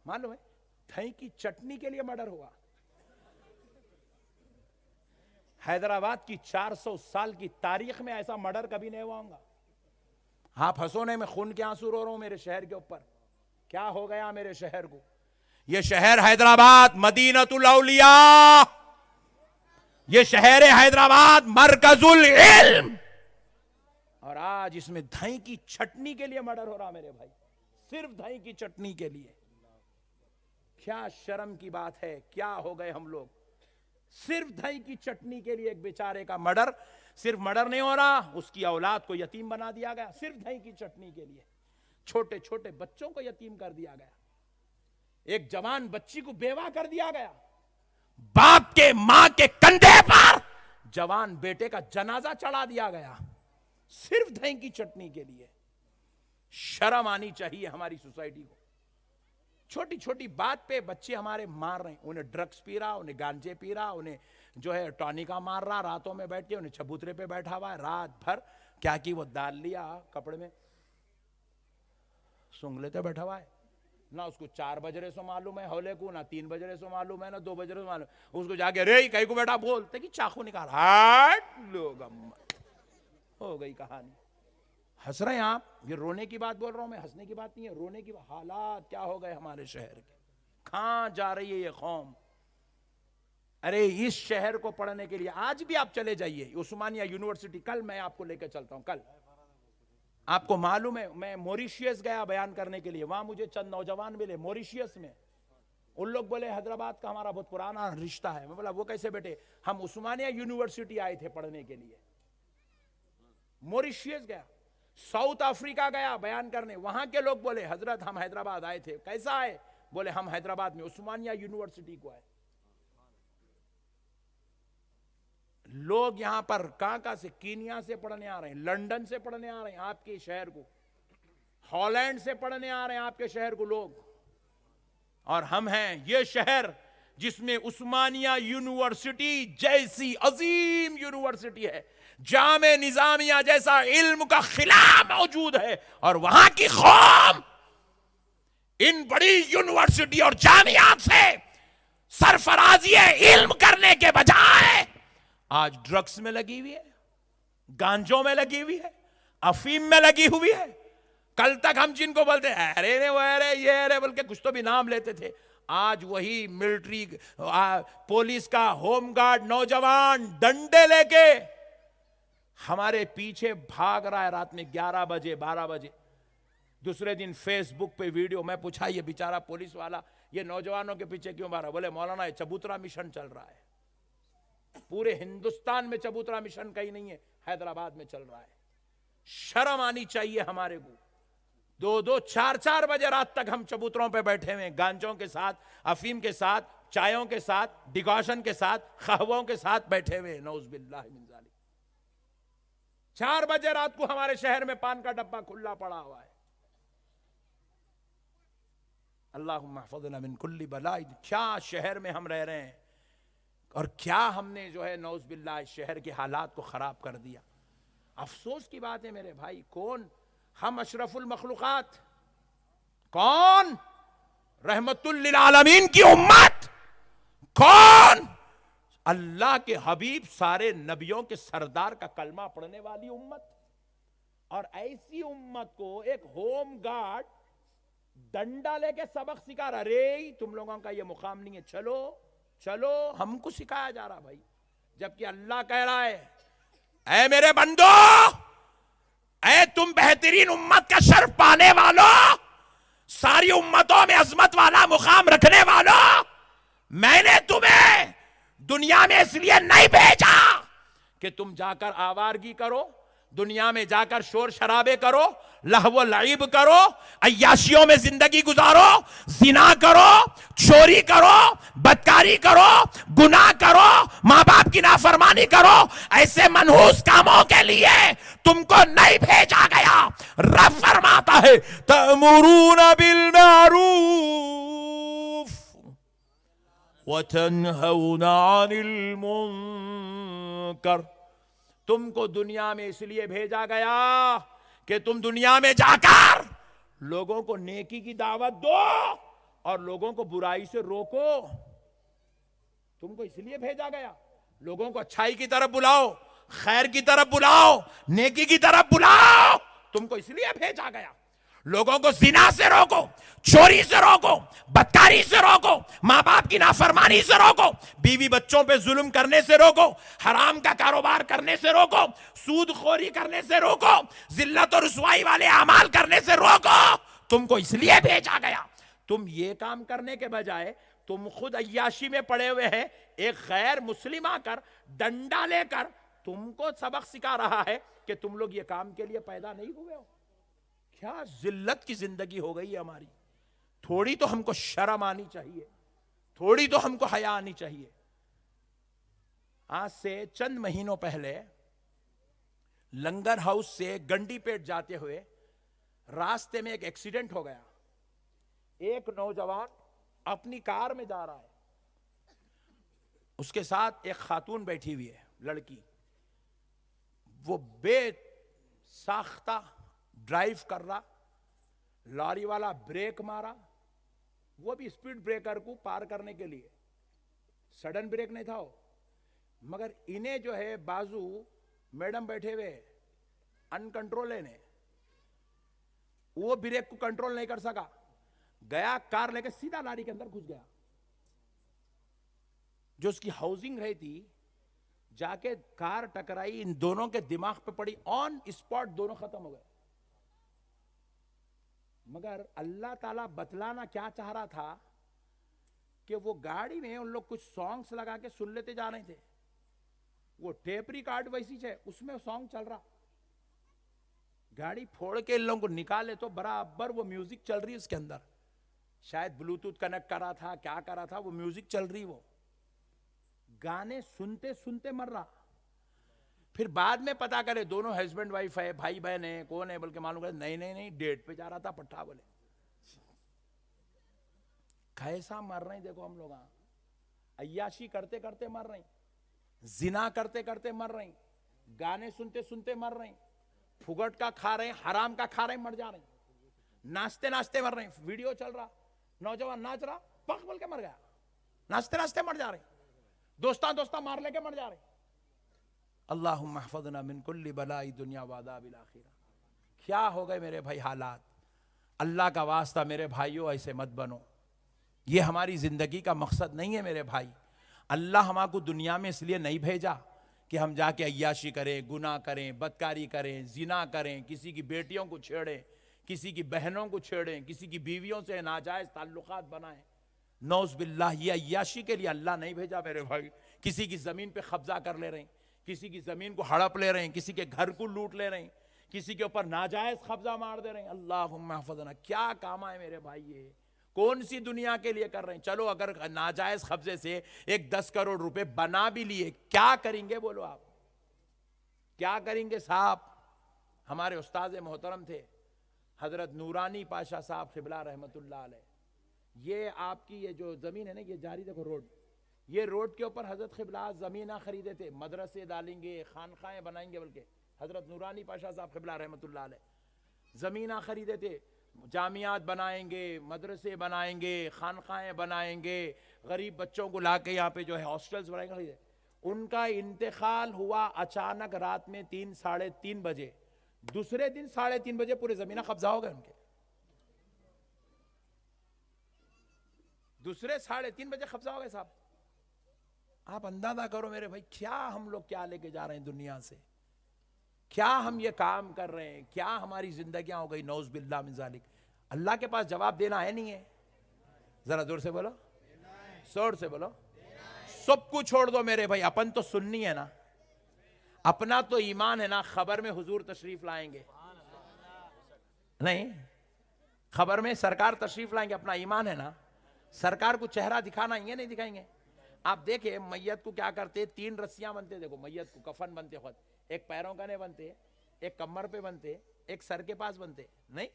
मालूम है? दही की चटनी के लिए मर्डर हुआ। हैदराबाद की 400 साल की तारीख में ऐसा मर्डर कभी नहीं हुआ होगा। आप हंसोने में खून के आंसू रो रहा हूं मेरे शहर के ऊपर। क्या हो गया मेरे शहर को? यह शहर हैदराबाद मदीनतुल औलिया, यह शहर है हैदराबाद मरकजुल इल्म, और आज इसमें दही की चटनी के लिए मर्डर हो रहा मेरे भाई, सिर्फ दही की चटनी के लिए। क्या शर्म की बात है, क्या हो गए हम लोग। सिर्फ दही की चटनी के लिए एक बेचारे का मर्डर। सिर्फ मर्डर नहीं हो रहा, उसकी औलाद को यतीम बना दिया गया, सिर्फ दही की चटनी के लिए। छोटे छोटे बच्चों को यतीम कर दिया गया, एक जवान बच्ची को बेवा कर दिया गया, बाप के मां के कंधे पर जवान बेटे का जनाजा चढ़ा दिया गया, सिर्फ दही की चटनी के लिए। शर्म आनी चाहिए हमारी सोसाइटी को। छोटी छोटी बात पे बच्चे हमारे मार रहे हैं। उन्हें ड्रग्स पी रहा, उन्हें गांजे पी रहा, उन्हें जो है टॉनिका मार रहा, रातों में बैठ के उन्हें चबूतरे पे बैठा हुआ है रात भर। क्या की वो दाल लिया कपड़े में सूंघ लेते बैठा हुआ है ना। उसको 4 बजे से मालूम है हौले को, ना 3 बजे से मालूम है, ना 2 बजे से मालूम। उसको जाके रे कहीं को बैठा बोलते कि चाकू निकाल, हट लोग, हो गई कहानी। हंस रहे हैं आप, ये रोने की बात बोल रहा हूं मैं, हंसने की बात नहीं है, रोने की बात। हालात क्या हो गए हमारे शहर के, कहां जा रही है ये कौम। अरे इस शहर को पढ़ने के लिए आज भी आप चले जाइए उस्मानिया यूनिवर्सिटी। कल मैं आपको लेकर चलता हूं। कल आपको मालूम है मैं मॉरिशियस गया बयान करने के लिए, वहां मुझे चंद नौजवान मिले मॉरिशियस में। उन लोग बोले हैदराबाद का हमारा बहुत पुराना रिश्ता है। मैं बोला वो कैसे बेटे? हम उस्मानिया यूनिवर्सिटी आए थे पढ़ने के लिए। मॉरिशियस गया, साउथ अफ्रीका गया बयान करने, वहां के लोग बोले हजरत हम हैदराबाद आए थे। कैसा आए? बोले हम हैदराबाद में उस्मानिया यूनिवर्सिटी को आए। लोग यहां पर कहां से, कीनिया से पढ़ने आ रहे हैं, लंदन से पढ़ने आ रहे हैं आपके शहर को, हॉलैंड से पढ़ने आ रहे हैं आपके शहर को लोग। और हम हैं ये शहर जिसमें उस्मानिया यूनिवर्सिटी जैसी अजीम यूनिवर्सिटी है, जामे निजामिया जैसा इल्म का खिला मौजूद है। और वहां की कौम इन बड़ी यूनिवर्सिटी और जामियात से सरफराजी इल्म करने के बजाय आज ड्रग्स में लगी हुई है, गांजों में लगी हुई है, अफीम में लगी हुई है। कल तक हम जिनको बोलते हैं अरे ने वो अरे ये अरे बोल के कुछ तो भी नाम लेते थे, आज वही मिलिट्री पुलिस का होमगार्ड नौजवान डंडे लेके हमारे पीछे भाग रहा है रात में 11 बजे 12 बजे। दूसरे दिन फेसबुक पे वीडियो, मैं पूछा ये बेचारा पुलिस वाला ये नौजवानों के पीछे क्यों मारा? बोले मौलाना ये चबूतरा मिशन चल रहा है, पूरे हिंदुस्तान में चबूतरा मिशन कहीं नहीं है, हैदराबाद में चल रहा है। शर्म आनी चाहिए हमारे को। 2-2 4-4 बजे रात तक हम चबूतरों पे बैठे हुए, गांजों के साथ, अफीम के साथ, चायों के साथ, डिकॉशन के साथ, कहवों के साथ बैठे हुए। नौज़ुबिल्लाह मिन ज़ालिक। 4 बजे रात को हमारे शहर में पान का डब्बा खुला पड़ा हुआ है। अल्लाहुम्मा हफ़ज़ना मिन कुल्ली बला। क्या शहर में हम रह रहे हैं और क्या हमने जो है नौज़ुबिल्लाह शहर के हालात को खराब कर दिया। अफसोस की बात है मेरे भाई, कौन हम अशरफुल मखलूकात, कौन रहमतुल लिल आलमीन की उम्मत, कौन अल्लाह के हबीब सारे नबियों के सरदार का कलमा पढ़ने वाली उम्मत, और ऐसी उम्मत को एक होम गार्ड डंडा लेके सबक सिखा रहा। अरे तुम लोगों का ये मुकाम नहीं है, चलो चलो, हमको सिखाया जा रहा भाई। जबकि अल्लाह कह रहा है ऐ मेरे बंदो, ऐ तुम बेहतरीन उम्मत का शर्फ पाने वालों, सारी उम्मतों में अजमत वाला मुकाम रखने वालों, मैंने तुम्हें दुनिया में इसलिए नहीं भेजा कि तुम जाकर आवारगी करो, दुनिया में जाकर शोर शराबे करो, लहव लईब करो, अय्याशियों में जिंदगी गुजारो, जिना करो, चोरी करो, बदकारी करो, गुनाह करो, मां बाप की नाफरमानी करो। ऐसे मनहूस कामों के लिए तुमको नहीं भेजा गया। रब फरमाता है तअमुरून बिल मारूफ व तनहौना अनिल मुनकर। तुमको दुनिया में इसलिए भेजा गया कि तुम दुनिया में जाकर लोगों को नेकी की दावत दो, और लोगों को बुराई से रोको। तुमको इसलिए भेजा गया, लोगों को अच्छाई की तरफ बुलाओ, खैर की तरफ बुलाओ, नेकी की तरफ बुलाओ। तुमको इसलिए भेजा गया। लोगों को जिना से रोको, चोरी से रोको, बदकारी से रोको, मां बाप की नाफरमानी से रोको, बीवी बच्चों पे जुल्म करने से रोको, हराम का कारोबार करने से रोको, सूदखोरी करने से रोको, जिल्लत और रुसवाई वाले अमाल करने से रोको। तुमको इसलिए भेजा गया। तुम ये काम करने के बजाय तुम खुद अय्याशी में पड़े हुए हैं। एक गैर मुस्लिम आकर डंडा लेकर तुमको सबक सिखा रहा है कि तुम लोग ये काम के लिए पैदा नहीं हुए हो। क्या जिल्लत की जिंदगी हो गई है हमारी। थोड़ी तो हमको शर्म आनी चाहिए, थोड़ी तो हमको हया आनी चाहिए। आज से चंद महीनों पहले लंगर हाउस से गंडीपेट जाते हुए रास्ते में एक एक्सीडेंट हो गया। एक नौजवान अपनी कार में जा रहा है, उसके साथ एक खातून बैठी हुई है, लड़की। वो बेसाख्ता ड्राइव कर रहा, लॉरी वाला ब्रेक मारा, वो भी स्पीड ब्रेकर को पार करने के लिए। सडन ब्रेक नहीं था वो, मगर इन्हें जो है बाजू मैडम बैठे हुए अनकंट्रोल है, वो ब्रेक को कंट्रोल नहीं कर सका, गया कार लेकर सीधा लारी के अंदर घुस गया। जो उसकी हाउसिंग रही थी, जाके कार टकराई, इन दोनों के दिमाग पे पड़ी, ऑन स्पॉट दोनों खत्म हो गए। मगर अल्लाह ताला बतलाना क्या चाह रहा था कि वो गाड़ी में उन लोग कुछ सॉन्ग्स लगा के सुन लेते जा रहे थे। वो टेप रिकॉर्ड वैसी है, उसमें सॉन्ग चल रहा। गाड़ी फोड़ के इन लोगों को निकाले तो बराबर वो म्यूजिक चल रही है उसके अंदर। शायद ब्लूटूथ कनेक्ट करा था, क्या करा था, वो म्यूजिक चल रही। वो गाने सुनते सुनते मर रहा। फिर बाद में पता करे दोनों हस्बैंड वाइफ है, भाई बहन है, कौन है, बल्कि मालूम करे नहीं नहीं नहीं, डेट पे जा रहा था पट्टा। बोले कैसा मर रहे हैं। देखो हम लोग अय्याशी करते करते मर रहे हैं, जिना करते करते मर रहे हैं, गाने सुनते सुनते मर रहे हैं, फुगट का खा रहे हैं, हराम का खा रहे हैं, मर जा रहे हैं, नाचते नाचते मर रहे हैं। वीडियो चल रहा, नौजवान नाच रहा, पक बोल के मर गया, नाचते नाचते मर जा रहे हैं, दोस्ता दोस्ता मार लेके मर जा रहे हैं। अल्लाहुम्मा हफ़ज़ना मिन कुल्ली बलाई दुनिया व अज़ाबिल आखिरा। क्या हो गए मेरे भाई हालात। अल्लाह का वास्ता मेरे भाइयों ऐसे मत बनो। ये हमारी जिंदगी का मकसद नहीं है मेरे भाई। अल्लाह हमको दुनिया में इसलिए नहीं भेजा कि हम जाके अय्याशी करें, गुनाह करें, बदकारी करें, जिना करें, किसी की बेटियों को छेड़ें, किसी की बहनों को छेड़ें, किसी की बीवियों से नाजायज ताल्लुकात बनाएं। नौज़ बिल्लाह, ये अय्याशी के लिए अल्लाह नहीं भेजा मेरे भाई। किसी की जमीन पे कब्जा कर ले रहे हैं, किसी की जमीन को हड़प ले रहे हैं, किसी के घर को लूट ले रहे हैं, किसी के ऊपर नाजायज कब्जा मार दे रहे हैं। अल्लाहुम्मा हफ़ज़ना, क्या काम आए मेरे भाई। ये कौन सी दुनिया के लिए कर रहे हैं। चलो अगर नाजायज कब्जे से एक 10 करोड़ रुपए बना भी लिए, क्या करेंगे बोलो आप, क्या करेंगे साहब। हमारे उस्ताद मोहतरम थे हजरत नूरानी पाशा साहब क़िबला रहमतुल्लाह अलैह। ये आपकी ये जो जमीन है ना, ये जारी देखो रोड, ये रोड के ऊपर हजरत क़िबला जमीना खरीदे थे, मदरसे डालेंगे, खानखाएं बनाएंगे, बल्कि हजरत नूरानी पाशा साहब क़िबला रहमतुल्लाह अलैह जमीना खरीदे थे। जामियात बनाएंगे, मदरसे बनाएंगे, खानखाएं बनाएंगे, गरीब बच्चों को लाके यहाँ पे जो है हॉस्टल्स बनाएंगे। उनका इंतकाल हुआ अचानक रात में 3 साढ़े 3 बजे। दूसरे दिन 3:30 बजे पूरे जमीना कब्जा हो गए उनके। दूसरे 3:30 बजे कब्जा हो गए साहब। आप अंदाजा करो मेरे भाई, क्या हम लोग क्या लेके जा रहे हैं दुनिया से, क्या हम ये काम कर रहे हैं, क्या हमारी जिंदगियां हो गई। नौज़ बिल्लाह मिन ज़ालिक। अल्लाह के पास जवाब देना है नहीं है। जरा जोर से बोलो, जोर से बोलो। सब कुछ छोड़ दो मेरे भाई, अपन तो सुन्नी है ना, अपना तो ईमान है ना। खबर में हुजूर तशरीफ लाएंगे नहीं, खबर में सरकार तशरीफ लाएंगे, अपना ईमान है ना। सरकार को चेहरा दिखाना ये नहीं दिखाएंगे। आप देखे मैयत को क्या करते, 3 रस्सियां बनते, देखो मैयत को कफन बनते खुद, एक पैरों का नहीं बनते, एक कमर पे बनते, एक सर के पास बनते नहीं।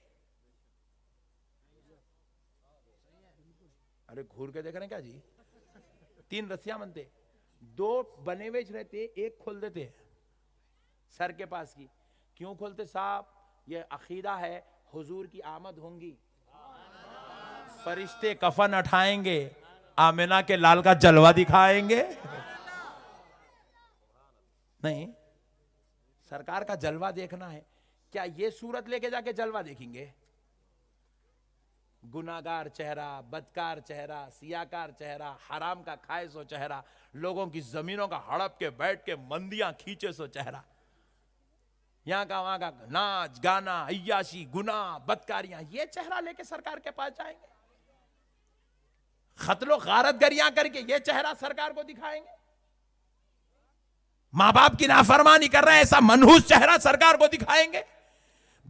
अरे घूर के देख रहे हैं क्या जी। 3 रस्सियां बनते, 2 बने हुए रहते, एक खोल देते सर के पास की। क्यों खोलते साहब, ये अकीदा है हुजूर की आमद होंगी, फरिश्ते कफन उठाएंगे, आमिना के लाल का जलवा दिखाएंगे? नहीं, सरकार का जलवा देखना है। क्या ये सूरत लेके जाके जलवा देखेंगे? गुनाहगार चेहरा, बदकार चेहरा, सियाकार चेहरा, हराम का खाए सो चेहरा, लोगों की जमीनों का हड़प के बैठ के मंदियां खींचे सो चेहरा, यहां का वहां का नाच गाना, अय्याशी, गुनाह, बदकारियां, ये चेहरा लेके सरकार के पास जाएंगे? खतलो गारतगरियां करके ये चेहरा सरकार को दिखाएंगे? मां बाप की नाफरमानी कर रहे हैं, ऐसा मनहूस चेहरा सरकार को दिखाएंगे?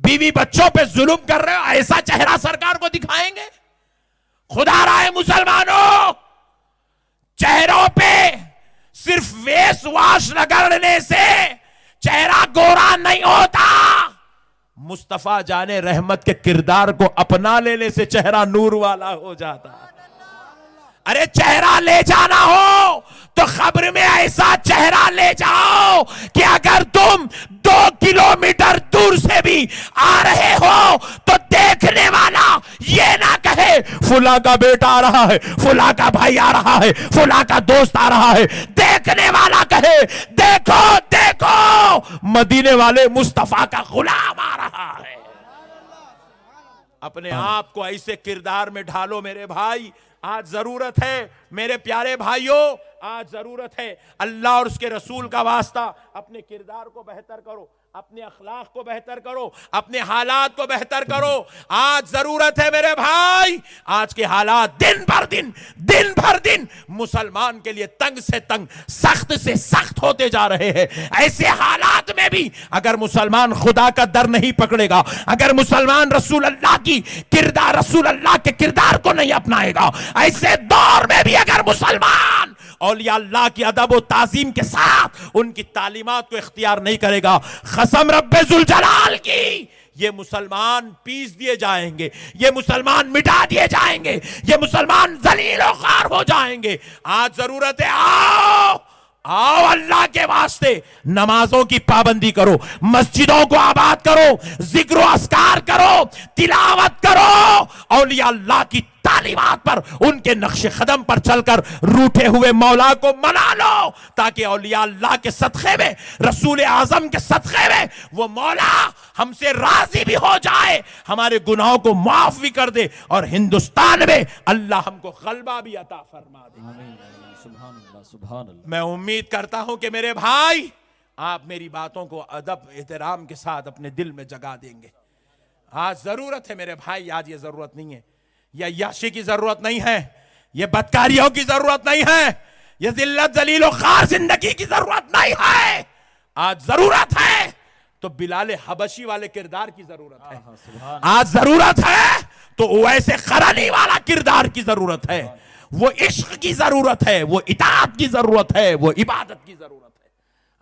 बीवी बच्चों पे जुल्म कर रहे हो, ऐसा चेहरा सरकार को दिखाएंगे? खुदा राय मुसलमानों, चेहरों पे सिर्फ फेस वॉश रगड़ने से चेहरा गोरा नहीं होता। मुस्तफा जाने रहमत के किरदार को अपना लेने से चेहरा नूर वाला हो जाता। अरे चेहरा ले जाना हो तो खबर में ऐसा चेहरा ले जाओ कि अगर तुम 2 किलोमीटर दूर से भी आ रहे हो तो देखने वाला ये ना कहे फुला का बेटा आ रहा है, फुला का भाई आ रहा है, फुला का दोस्त आ रहा है। देखने वाला कहे देखो देखो मदीने वाले मुस्तफा का गुलाम आ रहा है। अपने आप को ऐसे किरदार में ढालो मेरे भाई। आज जरूरत है मेरे प्यारे भाइयों, आज जरूरत है अल्लाह और उसके रसूल का वास्ता, अपने किरदार को बेहतर करो, अपने अखलाक को बेहतर करो, अपने हालात को बेहतर करो। आज जरूरत है मेरे भाई। आज के हालात दिन भर दिन मुसलमान के लिए तंग से तंग, सख्त से सख्त होते जा रहे हैं। ऐसे हालात में भी अगर मुसलमान खुदा का दर नहीं पकड़ेगा, अगर मुसलमान रसूल अल्लाह के किरदार को नहीं अपनाएगा, ऐसे दौर में भी अगर मुसलमान औलिया अल्लाह की अदब व ताजीम के साथ उनकी तालीमात को इख्तियार नहीं करेगा, कसम रब्बे जुल जलाल की, ये मुसलमान पीस दिए जाएंगे, ये मुसलमान मिटा दिए जाएंगे, ये मुसलमान जलील और खार हो जाएंगे। आज जरूरत है आओ अल्लाह के वास्ते नमाजों की पाबंदी करो, मस्जिदों को आबाद करो, जिक्र अस्कार करो, तिलावत करो, औलिया अल्लाह की तालीमात पर, उनके नक्शे कदम पर चलकर रूठे हुए मौला को मना लो, ताकि औलिया अल्लाह के सदक़े में, रसूल आजम के सदक़े में वो मौला हमसे राजी भी हो जाए, हमारे गुनाहों को माफ भी कर दे और हिंदुस्तान में अल्लाह हमको गलबा भी अता फरमा दे। मैं उम्मीद करता हूं कि मेरे भाई आप मेरी बातों को अदब एहतराम के साथ अपने दिल में जगा देंगे। आज जरूरत है मेरे भाई, आज ये जरूरत नहीं है, ये अय्याशी की जरूरत नहीं है, ये बदकारियों की जरूरत नहीं है, ये जिल्लत जलील और खार जिंदगी की जरूरत नहीं है। आज जरूरत है तो बिलाल हबशी वाले किरदार की जरूरत है। आज जरूरत है तो वैसे करनी वाला किरदार की जरूरत है, वो इश्क की जरूरत है, वो इताअत की जरूरत है, वो इबादत की जरूरत है।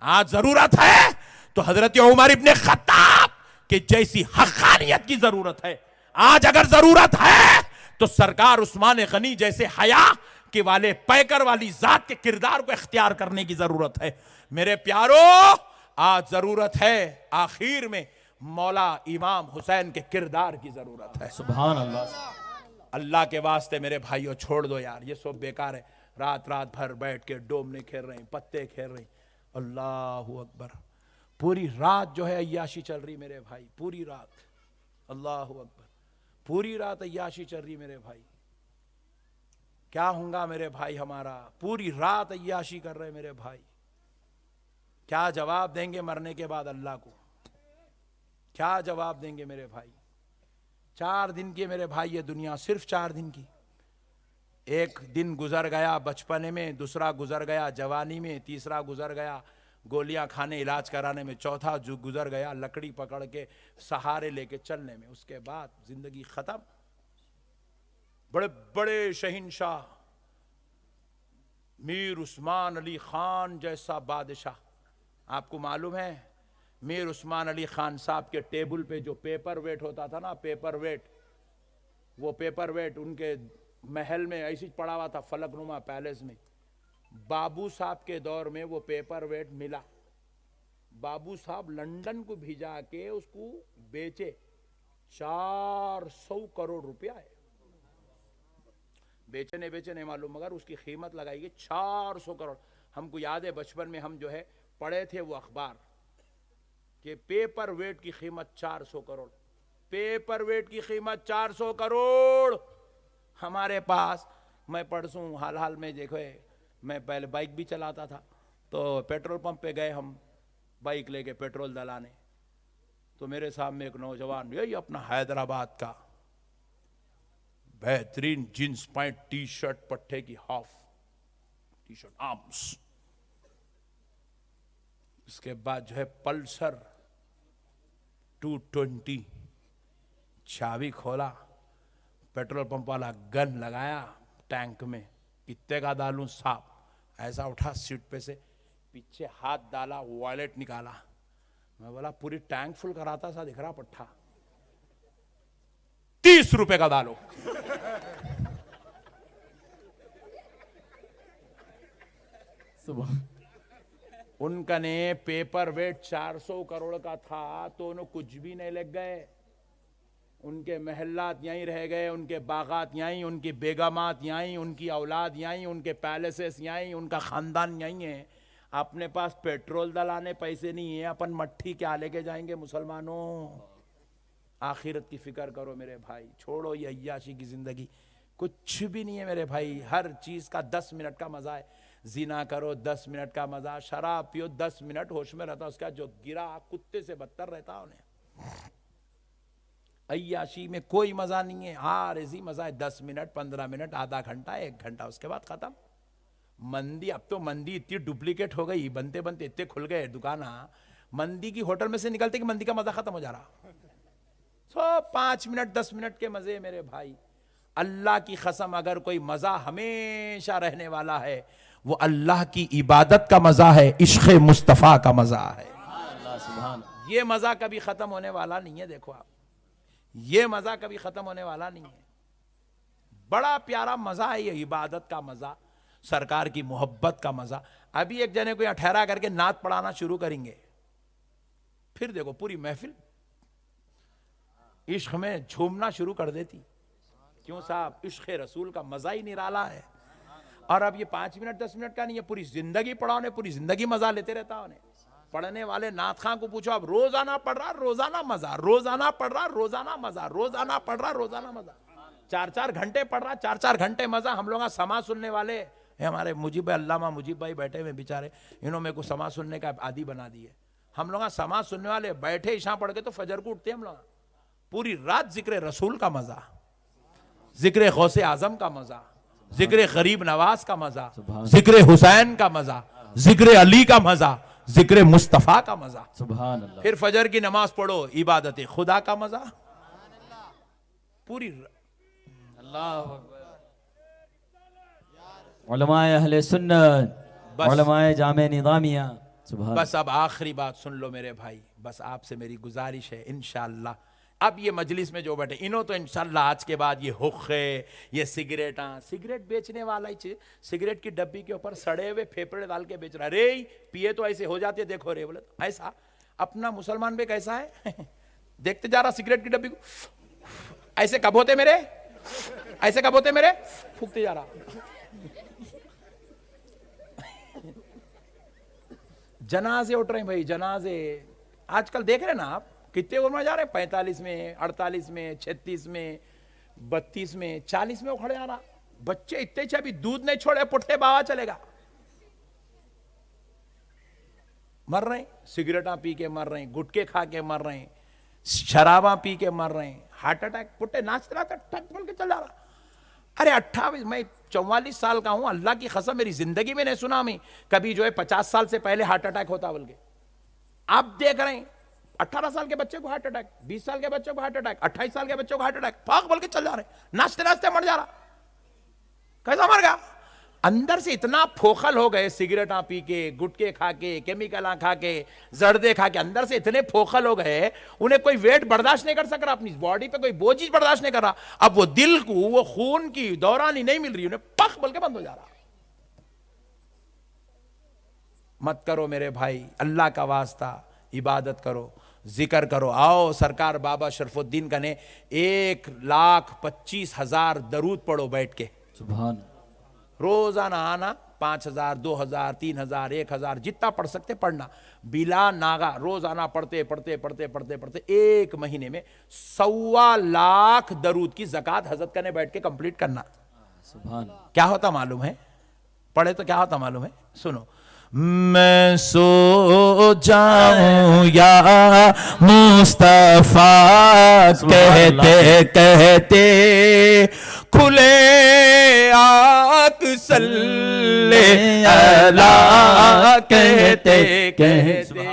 आज जरूरत है तो हजरत उमर इब्ने खत्ताब के जैसी हक़ानियत की जरूरत है। आज अगर जरूरत है तो सरकार उस्मान गनी जैसे हया के वाले पैकर वाली जात के किरदार को इख्तियार करने की जरूरत है। मेरे प्यारों, आज जरूरत है आखिर में मौला इमाम हुसैन के किरदार की जरूरत है। सुभान अल्लाह। अल्लाह के वास्ते मेरे भाइयों छोड़ दो यार, ये सब बेकार है। रात भर बैठ के डोमने खेल रहे हैं, पत्ते खेल रहे हैं। अल्लाहु अकबर, पूरी रात जो है अय्याशी चल रही मेरे भाई, पूरी रात। अल्लाहु अकबर, पूरी रात अय्याशी चल रही मेरे भाई। क्या होगा मेरे भाई हमारा? पूरी रात अय्याशी कर रहे मेरे भाई। क्या जवाब देंगे मरने के बाद अल्लाह को? क्या जवाब देंगे मेरे भाई? 4 दिन की मेरे भाई ये दुनिया, सिर्फ 4 दिन की। एक दिन गुजर गया बचपने में, दूसरा गुजर गया जवानी में, तीसरा गुजर गया गोलियां खाने इलाज कराने में, चौथा जो गुजर गया लकड़ी पकड़ के सहारे लेके चलने में। उसके बाद जिंदगी खत्म। बड़े बड़े शहंशाह मीर उस्मान अली खान जैसा बादशाह, आपको मालूम है मीर उस्मान अली खान साहब के टेबल पे जो पेपर वेट होता था ना, पेपर वेट, वो पेपर वेट उनके महल में ऐसी पड़ा हुआ था फलकनुमा पैलेस में। बाबू साहब के दौर में वो पेपर वेट मिला। बाबू साहब लंदन को भिजा के उसको बेचे, 400 करोड़ रुपया है। बेचे नहीं मालूम, मगर उसकी कीमत लगाई गई 400 करोड़। हमको याद है बचपन में हम जो है पढ़े थे वो अखबार कि पेपर वेट की कीमत 400 करोड़, पेपर वेट की कीमत 400 करोड़ हमारे पास। मैं परसों हाल में देखो, मैं पहले बाइक भी चलाता था, तो पेट्रोल पंप पे गए हम बाइक लेके पेट्रोल डलाने, तो मेरे सामने एक नौजवान, यही अपना हैदराबाद का बेहतरीन जींस पैंट टी शर्ट पट्टे की हाफ टी शर्ट आर्म्स, उसके बाद जो है पल्सर 220, चाबी खोला, पेट्रोल पंप वाला गन लगाया टैंक में, कितने का डालूं साहब, ऐसा उठा सीट पे से, पीछे हाथ डाला, वॉलेट निकाला, मैं बोला पूरी टैंक फुल कराता सा दिख रहा पट्टा, 30 रुपए का डालो। उनका ने पेपर वेट 400 करोड़ का था तो उन्हें कुछ भी नहीं लग गए, उनके महल्लात यहीं रह गए, उनके बागात यहीं, उनकी बेगमात यहीं, उनकी औलाद यहीं, उनके पैलेसेस यहीं, उनका खानदान यहीं है। अपने पास पेट्रोल डलाने पैसे नहीं है, अपन मट्ठी क्या लेके जाएंगे मुसलमानों। आखिरत की फिक्र करो मेरे भाई, छोड़ो ये अय्याशी की जिंदगी, कुछ भी नहीं है मेरे भाई। हर चीज का 10 मिनट का मजा है, जिना करो 10 मिनट का मजा, शराब पियो 10 मिनट होश में रहता, उसका जो गिरा कुत्ते से बदतर रहता उन्हें। अय्याशी में कोई मजा नहीं है, हाँ ऐसी मजा है 10 मिनट 15 मिनट आधा घंटा 1 घंटा, उसके बाद खत्म। मंदी, अब तो मंदी इतनी डुप्लीकेट हो गई, बनते बनते इतने खुल गए दुकाना, मंदी की होटल में से निकलते कि मंदी का मजा खत्म हो जा रहा। सो 5 मिनट 10 मिनट के मजे मेरे भाई। अल्लाह की कसम अगर कोई मजा हमेशा रहने वाला है वो अल्लाह की इबादत का मजा है, इश्क मुस्तफा का मजा है। ये मजा कभी खत्म होने वाला नहीं है। देखो आप, ये मजा कभी खत्म होने वाला नहीं है। बड़ा प्यारा मजा है ये इबादत का मजा, सरकार की मोहब्बत का मजा। अभी एक जने को यहाँ ठहरा करके नात पढ़ाना शुरू करेंगे, फिर देखो पूरी महफिल इश्क में झूमना शुरू कर देती। क्यों साहब, इश्क रसूल का मजा ही निराला है। और अब ये 5 मिनट 10 मिनट का नहीं है, पूरी जिंदगी पढ़ाओ ने, पूरी जिंदगी मजा लेते रहता उन्हें। पढ़ने वाले नात खां को पूछो, अब रोजाना पढ़ रहा रोजाना मजा, रोजाना पढ़ रहा रोजाना मजा, रोजाना पढ़ रहा रोजाना मजा, 4-4 घंटे पढ़ रहा 4-4 घंटे मजा। हम लोग समाज सुनने वाले हमारे मुजीब अल्लामा मुजीब भाई बैठे हुए बेचारे, इन्होंने मेरे को समाज सुनने का आदी बना दिए। हम लोग समाज सुनने वाले बैठे ईशा पढ़ के तो फजर को उठते हम लोग, पूरी रात जिक्र रसूल का मजा, जिक्र गौसे आजम का मजा, जिक्र गरीब नवाज का मजा, जिक्र हुसैन का मजा, जिक्र अली का मजा, जिक्र मुस्तफा का मजा। सुभान अल्लाह। फिर फजर की नमाज पढ़ो, इबादत खुदा का मजा, पूरी अल्लाह। उलमाए अहले सुन्नत, उलमाए जामे निज़ामिया। बस अब आखिरी बात सुन लो मेरे भाई, बस आपसे मेरी गुजारिश है, इंशाअल्लाह अब ये मजलिस में जो बैठे इन्हों तो इंशाअल्लाह आज के बाद ये हुक्के, ये सिगरेट बेचने वाला ही सिगरेट की डब्बी के ऊपर सड़े हुए फेफड़े डाल के बेच रहा, रे पिए तो ऐसे हो जाते, देखो रे, बोले ऐसा अपना मुसलमान भी कैसा है देखते जा रहा सिगरेट की डब्बी को, ऐसे कब होते मेरे, ऐसे कब होते मेरे, फूकते जा रहा। जनाजे उठ रहे हैं भाई, जनाजे आजकल देख रहे ना आप, कितने उम्र में जा रहे हैं, 45 में, 48 में, 36 में, 32 में, 40 में उखड़े आ रहा। बच्चे इतने अच्छे अभी दूध नहीं छोड़े, पुट्टे बावा चलेगा, मर रहे हैं, सिगरेटा पी के मर रहे हैं, गुटके खा के मर रहे हैं, शराबा पी के मर रहे हैं, हार्ट अटैक, पुट्टे नाचते रहा टक बोल के चल जा रहा। अरे 28, मैं 44 साल का हूं, अल्लाह की कसम मेरी जिंदगी में नहीं सुना मैं कभी जो है 50 साल से पहले हार्ट अटैक होता बोल के। आप देख रहे हैं 18 साल के बच्चे को हार्ट अटैक, 20 साल के बच्चे को हार्ट अटैक, 28 साल के बच्चे को हार्ट अटैक, पाक बोल के चल जा रहे, नाचते नाचते मर जा रहा। कैसा मर गया? अंदर से इतना फोखल हो गए, सिगरेटा पी के, गुटके खा के, केमिकल खा के, जर्दे खा के, अंदर से इतने फोखल हो गए, उन्हें कोई वेट बर्दाश्त नहीं कर सक रहा, अपनी बॉडी पे कोई बोझ बर्दाश्त नहीं कर रहा। अब वो दिल को वो खून की दौरानी नहीं मिल रही, उन्हें पख बोल के बंद हो जा रहा। मत करो मेरे भाई, अल्लाह का वास्ता इबादत करो, जिक्र करो। आओ सरकार बाबा शरफुद्दीन का ने 1,25,000 दरूद पढ़ो बैठ के, सुभान। रोजाना आना, 5,000, 2,000, 3,000, 1,000 जितना पढ़ सकते पढ़ना, बिला नागा रोजाना पढ़ते पढ़ते पढ़ते पढ़ते पढ़ते 1 महीने में 1.25 लाख दरूद की ज़कात हजरत कने बैठ के कंप्लीट करना। सुभान। क्या होता मालूम है? पढ़े तो क्या होता मालूम है? सुनो। मैं सो जाऊं या मुस्तफा कहते कहते, खुले आक सल्ले अला कहते कहते,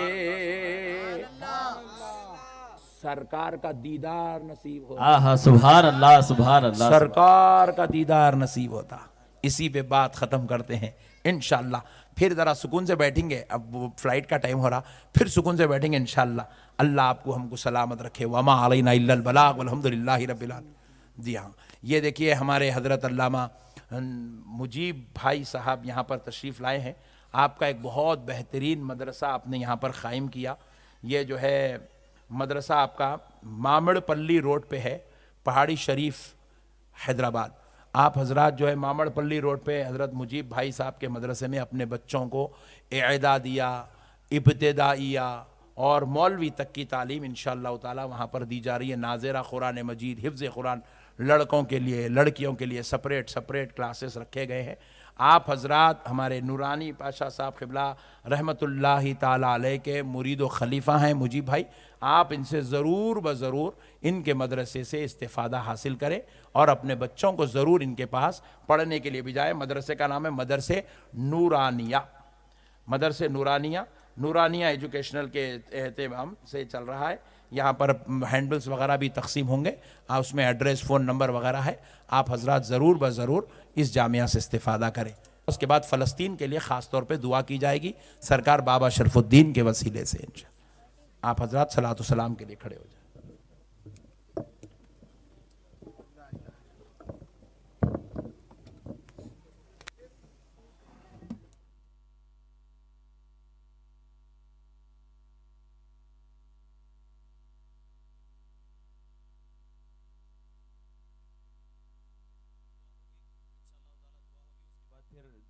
सरकार का दीदार नसीब होता। आहा सुभान अल्लाह, सुभान अल्लाह। सरकार का दीदार नसीब होता। इसी पे बात खत्म करते हैं इंशाअल्लाह। फिर जरा सुकून से बैठेंगे, अब वो फ्लाइट का टाइम हो रहा, फिर सुकून से बैठेंगे इंशाअल्लाह। अल्लाह आपको हमको सलामत रखे। वमा अलैना इल्लल बलाग वल्हम्दुलिल्लाहि रब्बिल आलमीन। जी हाँ, ये देखिए हमारे हजरत अल्लामा मुजीब भाई साहब यहाँ पर तशरीफ़ लाए हैं। आपका एक बहुत बेहतरीन मदरसा आपने यहाँ पर क़ायम किया। ये जो है मदरसा आपका मामड़पल्ली रोड पे है, पहाड़ी शरीफ हैदराबाद। आप हजरात जो है मामड़पल्ली रोड पे हज़रत मुजीब भाई साहब के मदरसे में अपने बच्चों को इदादिया, इब्तिदाइया और मौलवी तक की तालीम इंशाअल्लाह ताला वहाँ पर दी जा रही है। नाज़िरा कुरान मजीद, हिफ्ज़ कुरान लड़कों के लिए, लड़कियों के लिए सेपरेट सेपरेट क्लासेस रखे गए हैं। आप हजरात हमारे नूरानी पाशा साहब क़िबला रहमतुल्लाहि ताला अलैह के मुरीद व खलीफा हैं मुजीब भाई। आप इनसे ज़रूर ब ज़रूर इनके मदरसे से इस्तिफ़ादा हासिल करें और अपने बच्चों को ज़रूर इनके पास पढ़ने के लिए भी जाए। मदरसे का नाम है मदरसे नूरानिया, मदरसे नूरानिया, नूरानिया एजुकेशनल के एहतमाम से चल रहा है। यहाँ पर हैंडल्स वगैरह भी तकसीम होंगे, उसमें एड्रेस, फ़ोन नंबर वगैरह है। आप हजरात ज़रूर ब ज़रूर इस जामिया से इस्तिफ़ादा करें। उसके बाद फ़लस्तीन के लिए ख़ास तौर पे दुआ की जाएगी सरकार बाबा शरफुद्दीन के वसीले से। आप हजरात सलातो सलाम के लिए खड़े हो जाए।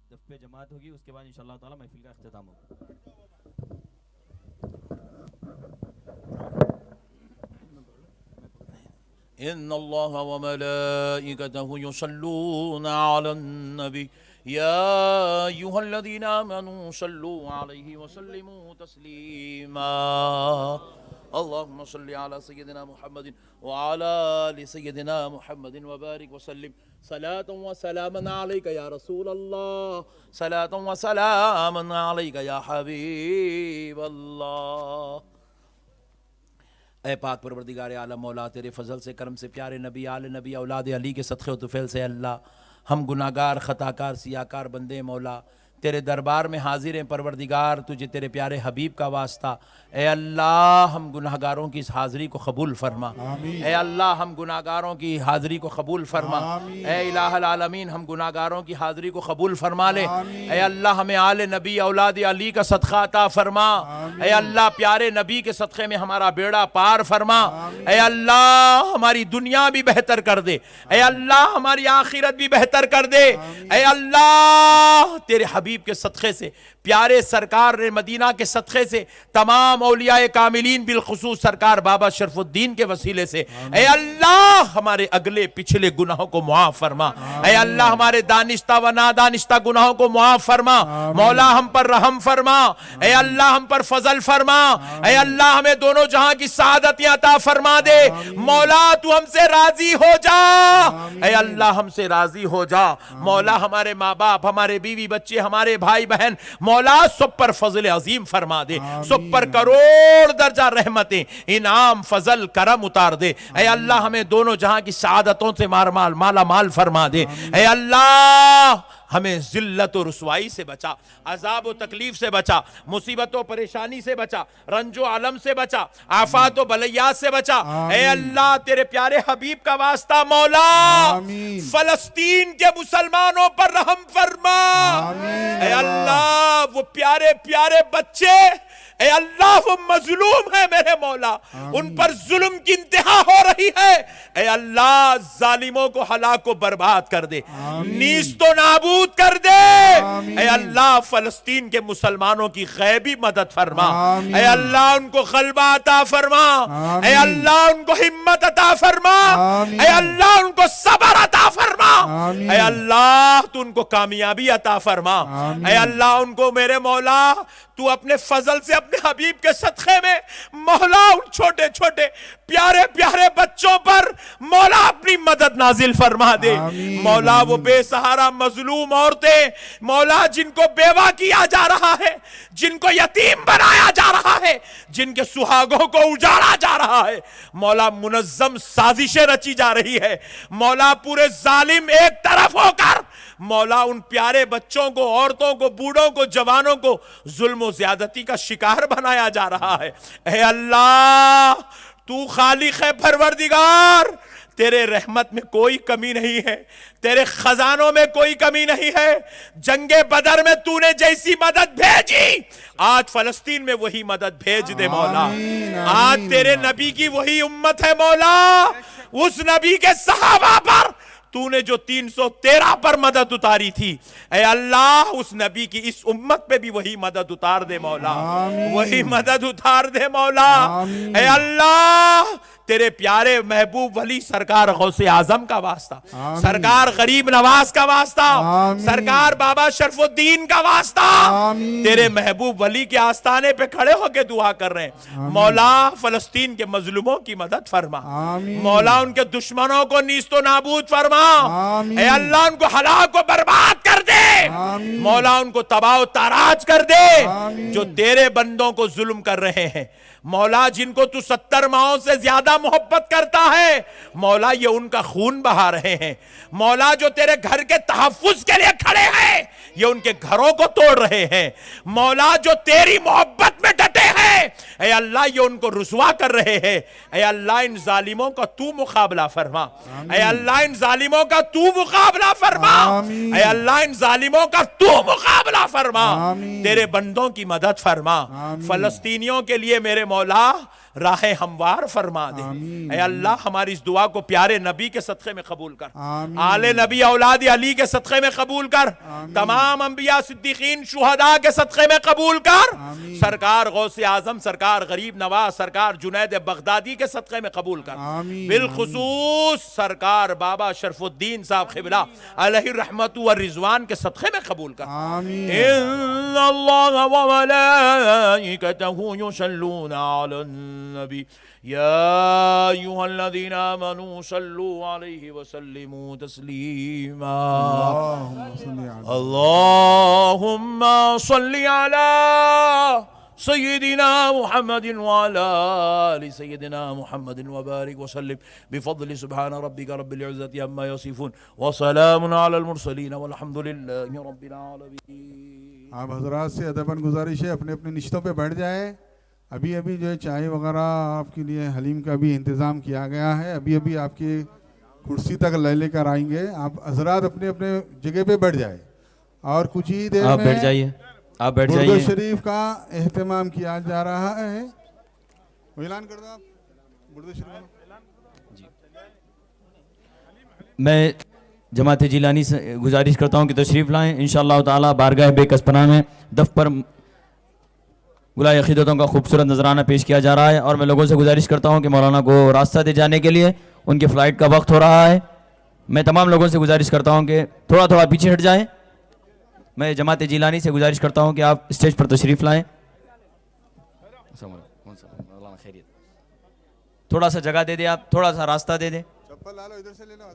दफ पे जमात होगी, उसके बाद इंशाअल्लाह ताला महफिल का इख्तिताम होगा। इन्नल्लाह व मलाइकतहु युसल्लूना अलन नबी या अय्युहल्लज़ीना आमनू सल्लू अलैहि व सल्लिमू तस्लीमा। अल्लाहुम्मा सल्लि अला सय्यिदिना मुहम्मदिन व अला आलि सय्यिदिना मुहम्मदिन व बारिक व सल्लिम सलातन व सलामन अलैका या रसूल अल्लाह, सलातन व सलामन अलैका या हबीब अल्लाह। ऐ पाक परवरदिगार आलम मौला, तेरे फजल से, करम से, प्यारे नबी, आले नबी, औलाद अली के सदक़े व तुफ़ैल से अल्लाह, हम गुनाहगार, ख़ताकार, सियाकार बंदे मौला तेरे दरबार में हाजिर हैं परवरदिगार। तुझे तेरे प्यारे हबीब का वास्ता, ए अल्लाह हम गुनाहगारों की इस हाज़िरी को कबूल फरमा। ए अल्लाह हम गुनाहगारों की हाज़िरी को कबूल फरमा। ए इलाहुल आलमीन हम गुनाहगारों की हाज़िरी को कबूल फरमा ले। ए अल्लाह हमें आले नबी, औलाद अली का सदक़ा अता फरमा। ए अल्लाह प्यारे नबी के सदक़े में हमारा बेड़ा पार फरमा। ए अल्लाह हमारी दुनिया भी बेहतर कर दे। ए अल्लाह हमारी आखिरत भी बेहतर कर दे। ए अल्लाह तेरे हबीब के सदक़े से, प्यारे सरकार ने मदीना के सदक़े से, तमाम औलियाए कामिलीन बिलखुसूस सरकार बाबा शरफुद्दीन के वसीले से, ए अल्लाह हमारे अगले पिछले गुनाहों को मुआफ़ फरमा। ए अल्लाह हमारे दानिश्ता व नादानिश्ता गुनाहों को मुआफ़ फरमा। मौला हम पर रहम फरमा। ए अल्लाह हम पर फजल फरमा। ए अल्लाह हमें दोनों जहां की सआदत अता फरमा दे। मौला तू हमसे राजी हो जा। ए अल्लाह हमसे राजी हो जा। मौला हमारे माँ बाप, हमारे बीवी बच्चे, हमारे भाई बहन, मौला सब पर फजल अजीम फरमा दे। सब पर करोड़ दर्जा रहमतें, इनाम, फजल, करम उतार दे। ऐ अल्लाह हमें दोनों जहां की सआदतों से माला माल फरमा दे। ऐ अल्लाह हमें जिल्लत और रुसवाई से बचा, अजाब और तकलीफ से बचा, मुसीबत और परेशानी से बचा, रंजो आलम से बचा, आफात और बलैयात से बचा। ऐ अल्लाह तेरे प्यारे हबीब का वास्ता मौला फलस्तीन के मुसलमानों पर रहम फरमा। ऐ अल्लाह वो प्यारे प्यारे बच्चे ए अल्लाह वो मजलूम है मेरे मौला, उन पर जुल्म की इंतहा हो रही है। ए अल्लाह जालिमों को हलाक को बर्बाद कर दे, नीज तो नाबूद कर दे। ए अल्लाह फलस्तीन के मुसलमानों की गैबी मदद फरमा। ए अल्लाह उनको गलबा अता फरमा। ए अल्लाह उनको हिम्मत अता फरमा। ए अल्लाह उनको सब्र अता फरमा। ए अल्लाह तू उनको कामयाबी अता फरमा। ए अल्लाह उनको मेरे मौला तू अपने फजल से अपने हबीब के सदक़े में मौला उन छोटे छोटे प्यारे प्यारे बच्चों पर मौला अपनी मदद नाजिल फरमा दे। मौला वो बेसहारा मजलूम औरतें मौला जिनको बेवा किया जा रहा है, जिनको यतीम बनाया जा रहा है, जिनके सुहागों को उजाड़ा जा रहा है, मौला मुनज्जम साजिशें रची जा रही है। मौला पूरे जालिम एक तरफ होकर मौला उन प्यारे बच्चों को, औरतों को, बूढ़ों को, जवानों को जुल्म और ज्यादती का शिकार बनाया जा रहा है। ऐ अल्लाह तू खालिक है परवरदिगार, तेरे रहमत में कोई कमी नहीं है, तेरे खजानों में कोई कमी नहीं है। जंगे बदर में तूने जैसी मदद भेजी आज फलस्तीन में वही मदद भेज दे मौला। आज तेरे नबी की वही उम्मत है मौला, उस नबी के सहाबा पर तूने जो 313 पर मदद उतारी थी, ऐ अल्लाह उस नबी की इस उम्मत पे भी वही मदद उतार दे मौला, वही मदद उतार दे मौला। ऐ अल्लाह तेरे प्यारे महबूब वली सरकार गौसे आजम का वास्ता, सरकार गरीब नवाज का वास्ता, सरकार बाबा शरफुद्दीन का वास्ता, तेरे महबूब वली के आस्थाने पे खड़े होके दुआ कर रहे हैं। मौला फलस्तीन के मजलूमों की मदद फरमा, मौला उनके दुश्मनों को नीस्तो नाबूद फरमा। ऐ अल्लाह उनको हलाक को बर्बाद कर दे, मौला उनको तबाह ताराज कर दे जो तेरे बंदों को जुल्म कर रहे हैं। मौला जिनको तू 70 माओं से ज्यादा मोहब्बत करता है, मौला ये उनका खून बहा रहे हैं। मौला जो तेरे घर के तहफ्फुज के लिए खड़े हैं, ये उनके घरों को तोड़ रहे हैं। मौला जो तेरी मोहब्बत में डटे हैं, ऐ अल्लाह ये उनको रुसवा कर रहे हैं। ऐ अल्लाह इन जालिमों का तू मुकाबला फरमा, ऐ अल्लाह इन जालिमों का तू मुकाबला फरमा, ऐ अल्लाह इन जालिमों का तू मुकाबला फरमा, तेरे बंदों की मदद फरमा। फलस्तीनियों के लिए मेरे मौला राहें हमवार फरमा दे। ऐ अल्लाह हमारी इस दुआ को प्यारे नबी के सदक़े में कबूल कर, आले नबी औलाद अली के सदक़े में कबूल कर, तमाम अंबिया सिद्दीकीन शुहदा के सदक़े में कबूल कर, सरकार गौसे आजम, सरकार गरीब नवाज, सरकार जुनैद बगदादी के सदक़े में कबूल कर, बिलखुसूस सरकार बाबा शरफुद्दीन साहब क़िबला अलैहि रहमतु व रिज़वान के सदक़े में कबूल कर। इन्नल्लाह व मलाइकतहु युसल्लूना अलन नबी या अय्युहल्लज़ीना आमनू सल्लू अलैहि व सल्लिमू तस्लीमा। अल्लाहुम्मा सल्लि अला सय्यिदिना मुहम्मदिन व अला आलि सय्यिदिना मुहम्मदिन व बारिक व सल्लिम बिफज़्लि सुब्हान रब्बिका रब्बिल इज़्ज़ति अम्मा यसिफून व सलामुन अलल मुरसलीन वल्हम्दुलिल्लाहि रब्बिल आलमीन। आप हज़रात से अदबन गुजारिश है अपने अपने निश्तों पे बैठ जाए। अभी अभी जो है चाय वगैरह आपके लिए हलीम का भी इंतज़ाम किया गया है, अभी अभी आपकी कुर्सी तक ले लेकर आएंगे। आप हज़रात अपने अपने जगह पे बैठ जाए और कुछ ही देर आप में बैठ जाइए, आप बैठ बुर्द जाइए। शरीफ का एहतमाम किया जा रहा है। वो ऐलान कर दो आप बुर्द शरीफ। मैं जमात जिलानी से गुजारिश करता हूँ कि तशरीफ़ लाएँ। इंशाअल्लाह ताला बारगाह बेकसपना में दफ पर गुलाय अक़ीदतों का खूबसूरत नजराना पेश किया जा रहा है और मैं लोगों से गुजारिश करता हूं कि मौलाना को रास्ता दे जाने के लिए, उनकी फ़्लाइट का वक्त हो रहा है। मैं तमाम लोगों से गुजारिश करता हूं कि थोड़ा थोड़ा पीछे हट जाएं। मैं जमात जिलानी से गुजारिश करता हूं कि आप स्टेज पर तशरीफ़ लाएं। थोड़ा सा जगह दे दें, आप थोड़ा सा रास्ता दे दें। चप्पल ला लो, इधर से ले लो।